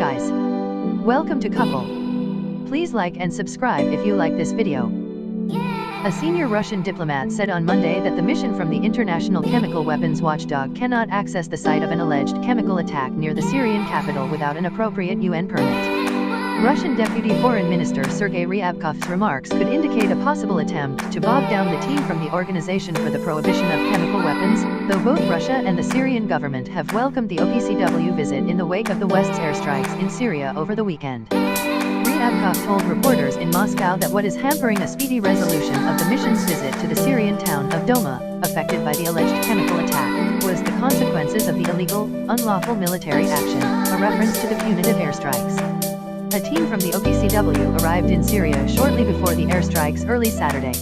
guys. Welcome to Couple. Please like and subscribe if you like this video. A senior Russian diplomat said on Monday that the mission from the International Chemical Weapons Watchdog cannot access the site of an alleged chemical attack near the Syrian capital without an appropriate UN permit. Russian Deputy Foreign Minister Sergei Ryabkov's remarks could indicate a possible attempt to bog down the team from the Organization for the Prohibition of Chemical Weapons, though both Russia and the Syrian government have welcomed the OPCW visit in the wake of the West's airstrikes in Syria over the weekend. Ryabkov told reporters in Moscow that what is hampering a speedy resolution of the mission's visit to the Syrian town of Doma, affected by the alleged chemical attack, was the consequences of the illegal, unlawful military action, a reference to the punitive airstrikes. A team from the OPCW arrived in Syria shortly before the airstrikes early Saturday.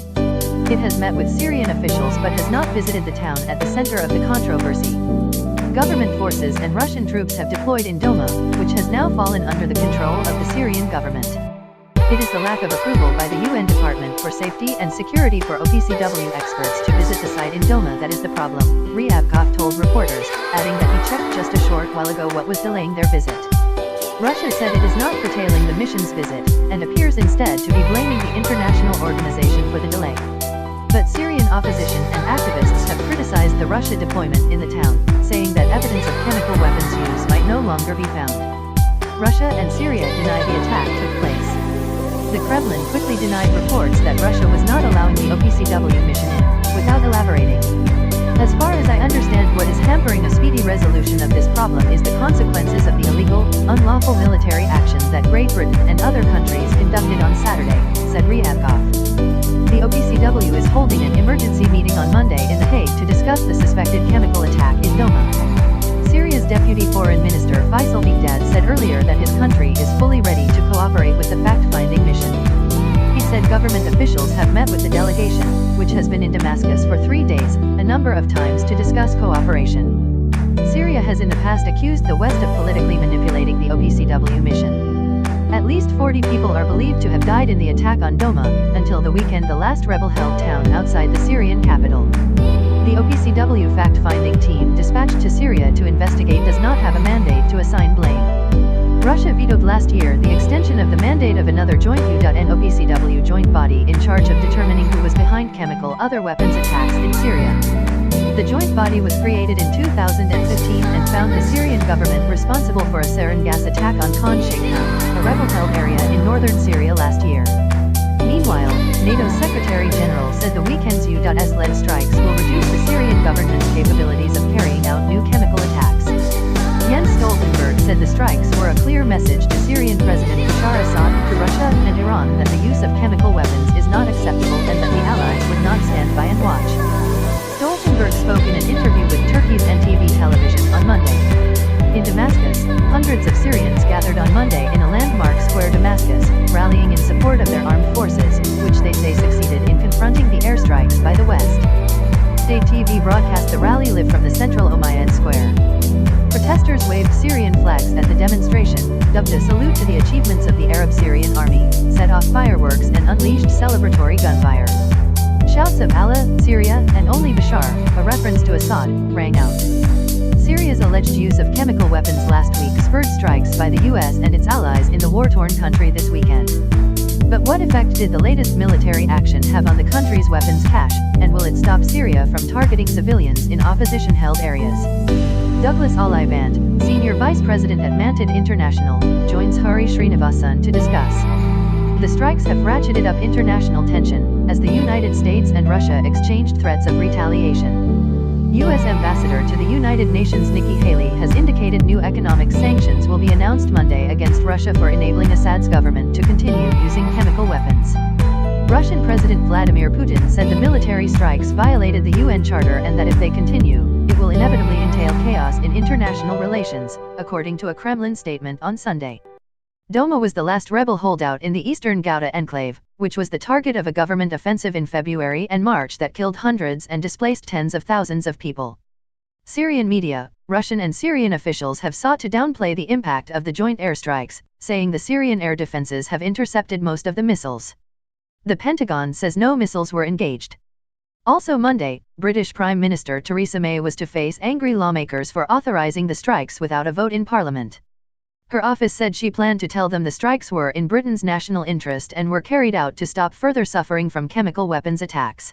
It has met with Syrian officials but has not visited the town at the center of the controversy. Government forces and Russian troops have deployed in Doma, which has now fallen under the control of the Syrian government. It is the lack of approval by the UN Department for Safety and Security for OPCW experts to visit the site in Doma that is the problem, Ryabkov told reporters, adding that he checked just a short while ago what was delaying their visit. Russia said it is not curtailing the mission's visit, and appears instead to be blaming the international organization for the delay. But Syrian opposition and activists have criticized the Russia deployment in the town, saying that evidence of chemical weapons use might no longer be found. Russia and Syria deny the attack took place. The Kremlin quickly denied reports that Russia was not allowing the OPCW mission in, without elaborating. As far as I understand, what is hampering a speedy resolution of this problem is the consequences of the illegal, unlawful military actions that Great Britain and other countries conducted on Saturday, said Ryabkov. The OPCW is holding an emergency meeting on Monday in The Hague to discuss the suspected chemical attack in Doma. Syria's Deputy Foreign Minister Faisal Begdad said earlier that his country is fully ready to cooperate with the fact-finding mission. He said government officials have met with the delegation, which has been in Damascus for 3 days, a number of times to discuss cooperation. Syria has in the past accused the West of politically manipulating the OPCW mission. At least 40 people are believed to have died in the attack on Doma. Until the weekend, the last rebel-held town outside the Syrian capital. The OPCW fact-finding team dispatched to Syria to investigate does not have a mandate to assign blame. Russia vetoed last year the extension of the mandate of another joint UN OPCW joint body in charge of determining who was behind chemical other weapons attacks in Syria. The joint body was created in 2015 and found the Syrian government responsible for a sarin gas attack on Khan Sheikhoun, a rebel-held area in northern Syria last year. Meanwhile, NATO's Secretary General said the weekend's US-led strikes will reduce the Syrian government's capabilities of carrying out new chemical attacks. Jens Stoltenberg said the strikes were a clear message to Syrian President Bashar Assad, to Russia and Iran that the use of chemical weapons is not acceptable and that the Allies would not stand by and watch. Stoltenberg spoke in an interview with Turkey's NTV television on Monday. In Damascus, hundreds of Syrians gathered on Monday in a landmark square Damascus, rallying in support of their armed forces, which they say succeeded in confronting the airstrikes by the West. State TV broadcast the rally live from the central Umayyad Square. Protesters waved Syrian flags at the demonstration, dubbed a salute to the achievements of the Arab Syrian army, set off fireworks and unleashed celebratory gunfire. Shouts of Allah, Syria, and only Bashar, a reference to Assad, rang out. Syria's alleged use of chemical weapons last week spurred strikes by the US and its allies in the war-torn country this weekend. But what effect did the latest military action have on the country's weapons cache, and will it stop Syria from targeting civilians in opposition-held areas? Douglas Olivand, Senior Vice President at Mantid International, joins Hari Srinivasan to discuss. The strikes have ratcheted up international tension, as the United States and Russia exchanged threats of retaliation. U.S. Ambassador to the United Nations Nikki Haley has indicated new economic sanctions will be announced Monday against Russia for enabling Assad's government to continue using chemical weapons. Russian President Vladimir Putin said the military strikes violated the UN Charter and that if they continue, it will inevitably entail chaos in international relations, according to a Kremlin statement on Sunday. Doma was the last rebel holdout in the eastern Ghouta enclave, which was the target of a government offensive in February and March that killed hundreds and displaced tens of thousands of people. Syrian media, Russian and Syrian officials have sought to downplay the impact of the joint airstrikes, saying the Syrian air defenses have intercepted most of the missiles. The Pentagon says no missiles were engaged. Also Monday, British Prime Minister Theresa May was to face angry lawmakers for authorizing the strikes without a vote in Parliament. Her office said she planned to tell them the strikes were in Britain's national interest and were carried out to stop further suffering from chemical weapons attacks.